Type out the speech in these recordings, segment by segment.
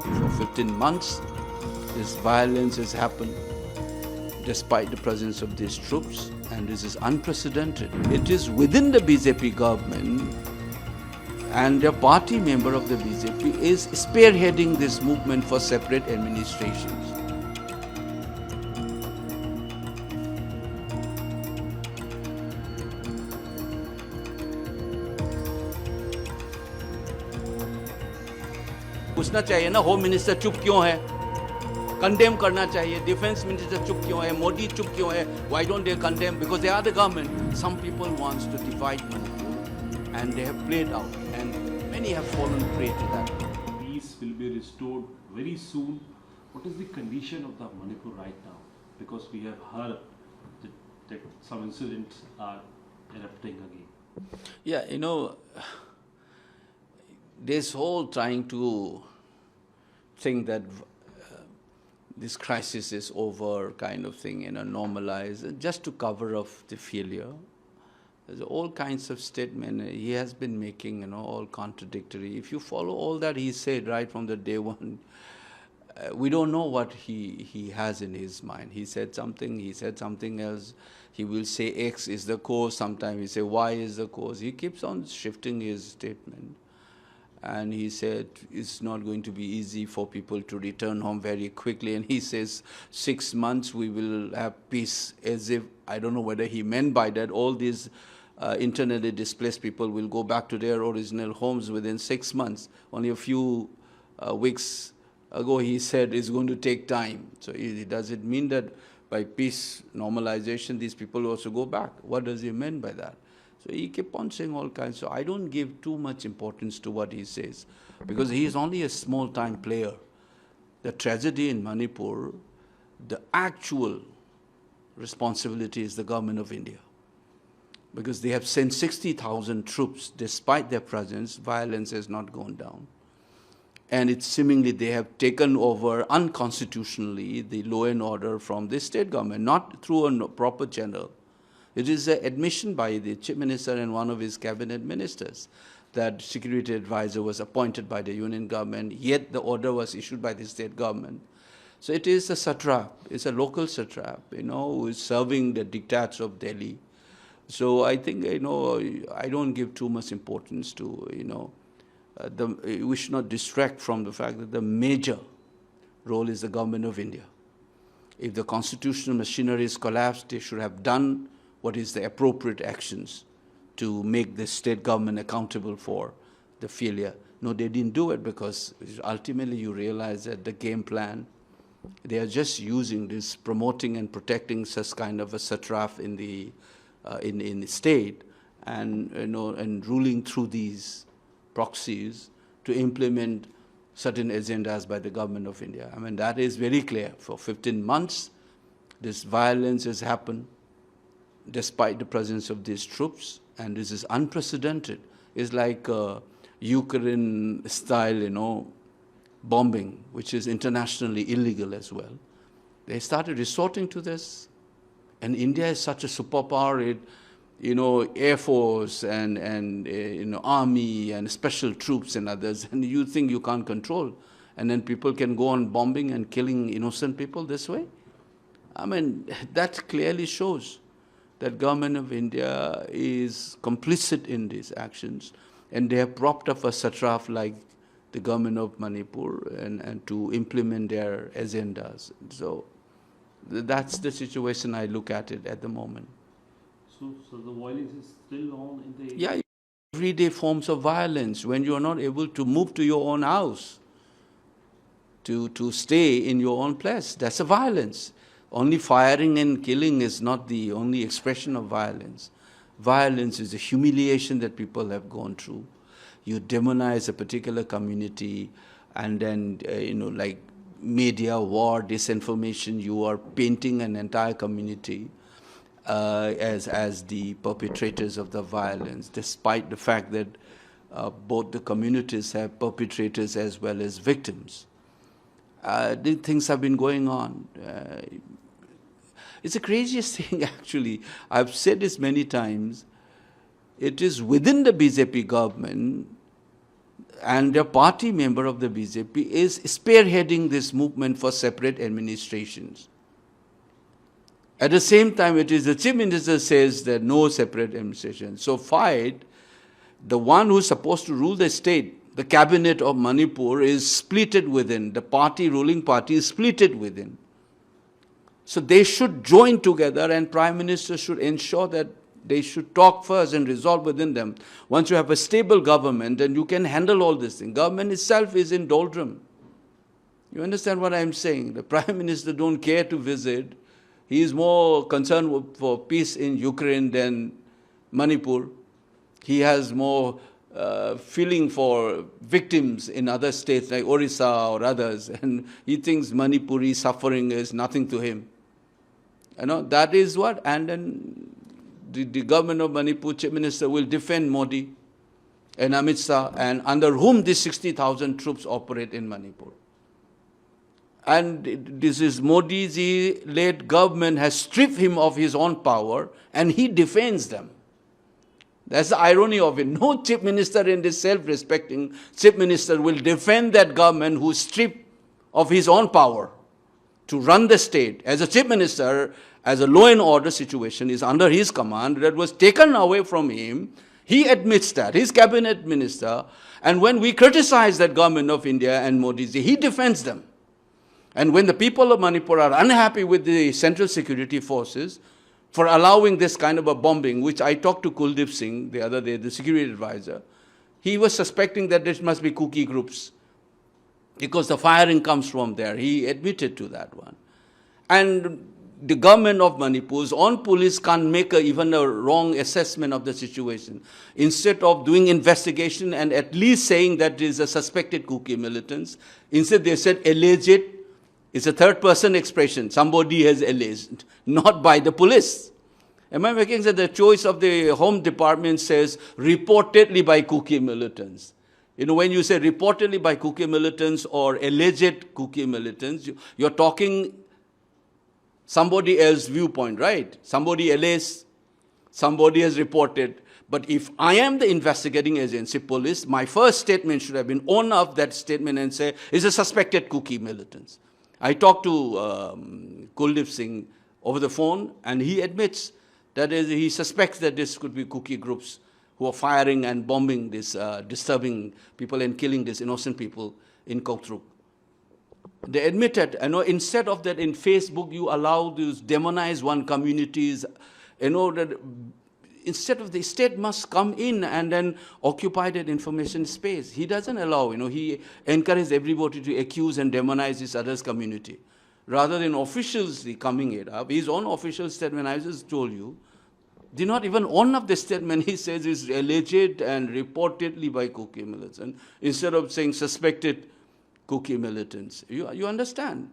For 15 months, this violence has happened despite the presence of these troops, and this is unprecedented. It is within the BJP government, and a party member of the BJP is spearheading this movement for separate administrations. पूछना चाहिए ना, home minister चुप क्यों है? Condemn करना चाहिए. Defence minister चुप क्यों है? मोदी चुप क्यों है? Why don't they condemn? Because they are the government. Some people want to divide Manipur, and they have played out, and many have fallen prey to that. Peace will be restored very soon. What is the condition of the Manipur right now? Because we have heard that some incidents are erupting again. Yeah, you know, this whole trying to think that this crisis is over kind of thing, normalized, just to cover up the failure. There's all kinds of statements he has been making, all contradictory. If you follow all that he said right from the day one, we don't know what he has in his mind. He said something else. He will say X is the cause, sometimes he say Y is the cause. He keeps on shifting his statement. And he said it's not going to be easy for people to return home very quickly. And he says 6 months we will have peace, as if, I don't know whether he meant by that all these internally displaced people will go back to their original homes within 6 months. Only a few weeks ago he said it's going to take time. So does it mean that by peace, normalization, these people also go back? What does he mean by that? So he kept on saying all kinds. So I don't give too much importance to what he says, because he is only a small-time player. The tragedy in Manipur, the actual responsibility is the government of India, because they have sent 60,000 troops. Despite their presence, violence has not gone down. And it's seemingly they have taken over unconstitutionally the law and order from the state government, not through a proper channel. It is an admission by the Chief Minister and one of his cabinet ministers that security advisor was appointed by the union government, yet the order was issued by the state government. So it is a satrap, it's a local satrap, who is serving the diktats of Delhi. So I think, I don't give too much importance to, we should not distract from the fact that the major role is the government of India. If the constitutional machinery is collapsed, they should have done what is the appropriate actions to make the state government accountable for the failure. No, they didn't do it, because ultimately you realize that the game plan, they are just using this, promoting and protecting such kind of a satrap in the state, and and ruling through these proxies to implement certain agendas by the government of India. I mean, that is very clear. For 15 months, this violence has happened despite the presence of these troops, and this is unprecedented. It's like Ukraine-style, bombing, which is internationally illegal as well. They started resorting to this, and India is such a superpower. Air Force and army and special troops and others, and you think you can't control, and then people can go on bombing and killing innocent people this way? I mean, that clearly shows that government of India is complicit in these actions, and they have propped up a satrap like the government of Manipur and to implement their agendas. So that's the situation I look at it at the moment. So the violence is still on in the... Yeah, everyday forms of violence, when you are not able to move to your own house, to stay in your own place, that's a violence. Only firing and killing is not the only expression of violence. Violence is a humiliation that people have gone through. You demonize a particular community, and then, like media, war, disinformation, you are painting an entire community as the perpetrators of the violence, despite the fact that both the communities have perpetrators as well as victims. These things have been going on. It's the craziest thing, actually. I've said this many times. It is within the BJP government, and a party member of the BJP is spearheading this movement for separate administrations. At the same time, it is the Chief Minister says that no separate administration. So fight, the one who's supposed to rule the state, the cabinet of Manipur, is splitted within. The party, ruling party, is splitted within. So they should join together, and Prime Minister should ensure that they should talk first and resolve within them. Once you have a stable government, then you can handle all this thing. Government itself is in doldrum. You understand what I'm saying? The Prime Minister don't care to visit. He is more concerned for peace in Ukraine than Manipur. He has more feeling for victims in other states like Orissa or others, and he thinks Manipuri suffering is nothing to him. You know, that is what, and then the government of Manipur, Chief Minister, will defend Modi and Amit Shah, and under whom these 60,000 troops operate in Manipur. And this is Modi-ji-led government has stripped him of his own power, and he defends them. That's the irony of it. No Chief Minister in this self-respecting Chief Minister will defend that government who stripped of his own power to run the state. As a Chief Minister, as a law and order situation is under his command, that was taken away from him. He admits that, his cabinet minister, and when we criticize that government of India and Modi-ji, he defends them. And when the people of Manipur are unhappy with the central security forces for allowing this kind of a bombing, which I talked to Kuldeep Singh the other day, the security advisor, he was suspecting that this must be Kuki groups because the firing comes from there. He admitted to that one. And the government of Manipur's own police can't make even a wrong assessment of the situation. Instead of doing investigation and at least saying that it is a suspected Kuki militants, instead they said alleged. It's a third-person expression. Somebody has alleged, not by the police. Am I making sense? The choice of the Home Department says reportedly by Kuki militants. You know, when you say reportedly by Kuki militants or alleged Kuki militants, you're talking somebody else's viewpoint, right? Somebody alleged, somebody has reported. But if I am the investigating agency, police, my first statement should have been own up that statement and say, it's a suspected Kuki militants. I talked to Kuldeep Singh over the phone, and he admits that he suspects that this could be Kuki groups who are firing and bombing this, disturbing people and killing these innocent people in Kotruk. They admitted, you know, instead of that in Facebook, you allow these demonize one communities, you know, that instead of the state must come in and then occupy that information space. He doesn't allow, you know, he encourages everybody to accuse and demonize this other's community. Rather than officials coming it up, his own official statement, I just told you, did not even own up the statement. He says it's alleged and reportedly by Kuki militants, instead of saying suspected Kuki militants. You understand?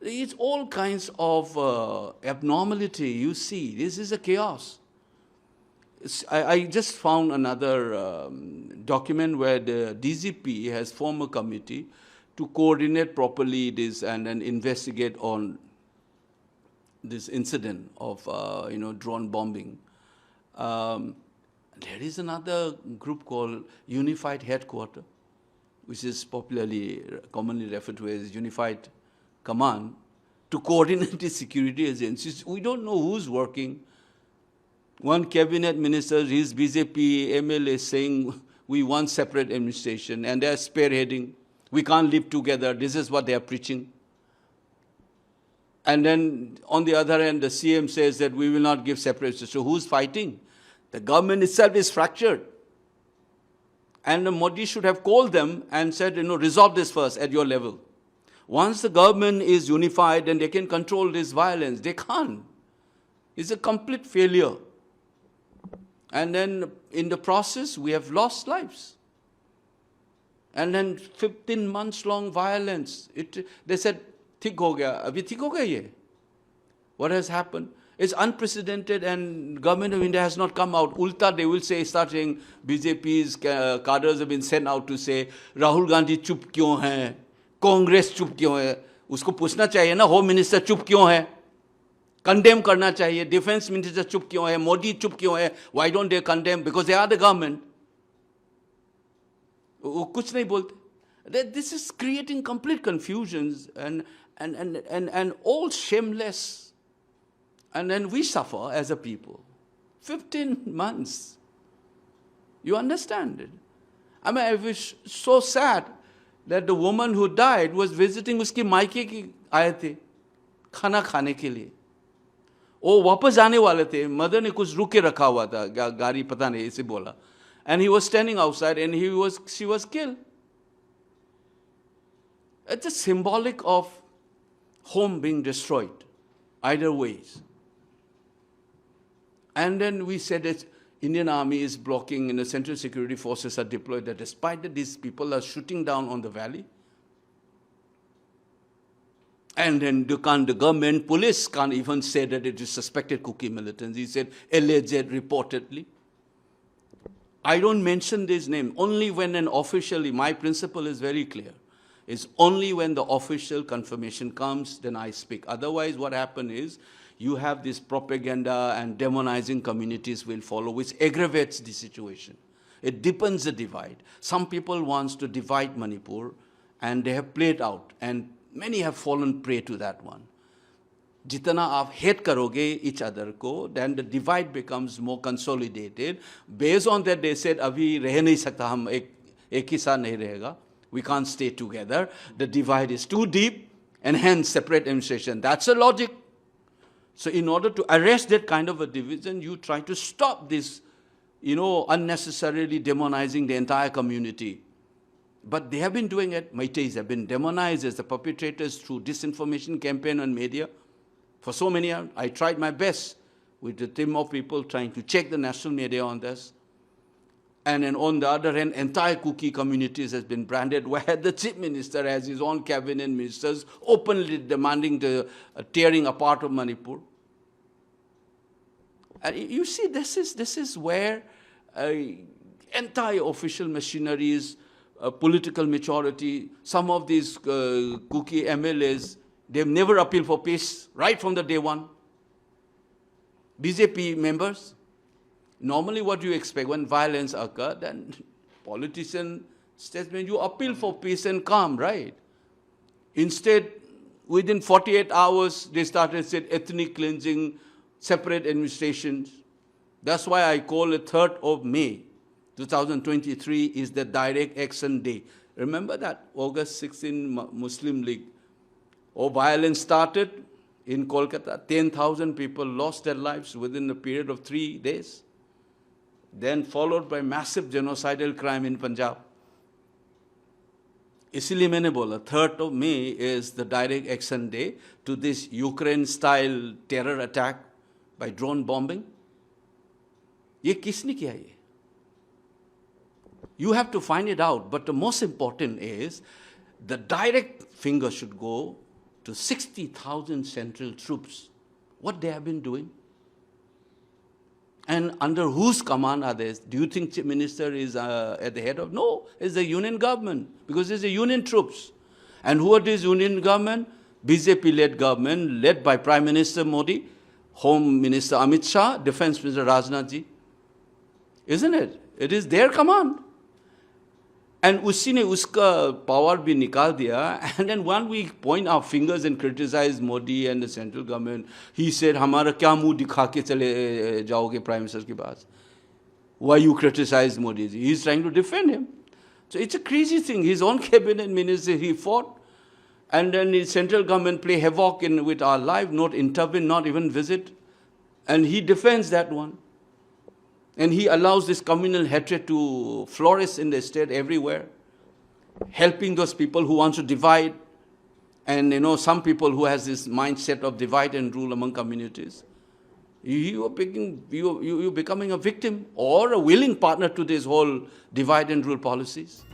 It's all kinds of abnormality you see. This is a chaos. I just found another document where the DGP has formed a committee to coordinate properly this and then investigate on this incident of you know, drone bombing. There is another group called Unified Headquarters, which is commonly referred to as Unified Command, to coordinate the security agencies. We don't know who's working. One cabinet minister, his BJP MLA saying we want separate administration, and they're spearheading. We can't live together. This is what they are preaching. And then on the other hand, the CM says that we will not give separate. So who's fighting? The government itself is fractured. And Modi should have called them and said, you know, resolve this first at your level. Once the government is unified and they can control this violence, they can't. It's a complete failure. And then in the process, we have lost lives. And then 15 months long violence. They said, "Thik ho gaya." Abhi thik ho gaya ye? What has happened? It's unprecedented, and government of India has not come out. Ulta, they will start saying, BJP's cadres have been sent out to say, Rahul Gandhi chup kyun hai? Congress chup kyun hai? Usko puchna chahiye na, Home Minister chup kyun hai? Condemn karna chahiye. Defense Minister chup kyun hai? Modi chup kyun hai? Why don't they condemn? Because they are the government. वो कुछ नहीं बोलते. This is creating complete confusions and all shameless. And then we suffer as a people. 15 months. You understand it? I mean, I was so sad that the woman who died was visiting uski मायके की आए थे खाना खाने के लिए. वो वापस जाने वाले थे. मदर ने कुछ रुके रखा हुआ था, गाड़ी पता नहीं इसे बोला. And he was standing outside and she was killed. It's a symbolic of home being destroyed, either ways. And then we said that Indian Army is blocking and the Central Security Forces are deployed, that despite that these people are shooting down on the valley. And then the government, police can't even say that it is suspected Kuki militants. He said alleged reportedly. I don't mention this name only when an officially, my principle is very clear. It's only when the official confirmation comes, then I speak. Otherwise, what happens is, you have this propaganda and demonizing communities will follow, which aggravates the situation. It deepens the divide. Some people want to divide Manipur, and they have played out, and many have fallen prey to that one. Jitana aap hate karoge each other ko, then the divide becomes more consolidated. Based on that, they said, "Abhi reh nahi sakta, hum ek hi saath nahi rahega. We can't stay together. The divide is too deep, and hence separate administration." That's the logic. So in order to arrest that kind of a division, you try to stop this, unnecessarily demonizing the entire community. But they have been doing it. Meiteis have been demonized as the perpetrators through disinformation campaign on media. For so many years, I tried my best with a team of people trying to check the national media on this. And then on the other hand, entire Kuki communities has been branded, where the chief minister has his own cabinet ministers openly demanding the tearing apart of Manipur. And you see, this is where entire official machineries, political maturity, some of these Kuki MLAs, they've never appealed for peace right from the day one. BJP members, normally what you expect when violence occurs, then politician statement, you appeal for peace and calm, right? Instead, within 48 hours, they started said ethnic cleansing, separate administrations. That's why I call it 3rd of May, 2023 is the direct action day. Remember that August 16 Muslim League. Violence started in Kolkata. 10,000 people lost their lives within a period of 3 days. Then followed by massive genocidal crime in Punjab. Isliye maine bola, 3rd of May is the direct action day to this Ukraine-style terror attack by drone bombing. Ye kisne kiya ye? You have to find it out, but the most important is the direct finger should go to 60,000 central troops. What they have been doing? And under whose command are they? Do you think Chief Minister is at the head of? No, it's the union government, because it's the union troops. And who are these union government? BJP-led government, led by Prime Minister Modi, Home Minister Amit Shah, Defense Minister Rajnath Ji. Isn't it? It is their command. And usi ne uska power bhi nikal diya. And then when we point our fingers and criticize Modi and the central government, he said, "Hamara kya muh dikha ke chale jaoge Prime Minister ke paas? Why you criticize Modi ji?" He's trying to defend him. So it's a crazy thing. His own cabinet minister, he fought. And then the central government play havoc with our life, not intervene, not even visit. And he defends that one. And he allows this communal hatred to flourish in the state everywhere, helping those people who want to divide. And some people who has this mindset of divide and rule among communities. You are becoming a victim or a willing partner to this whole divide and rule policies.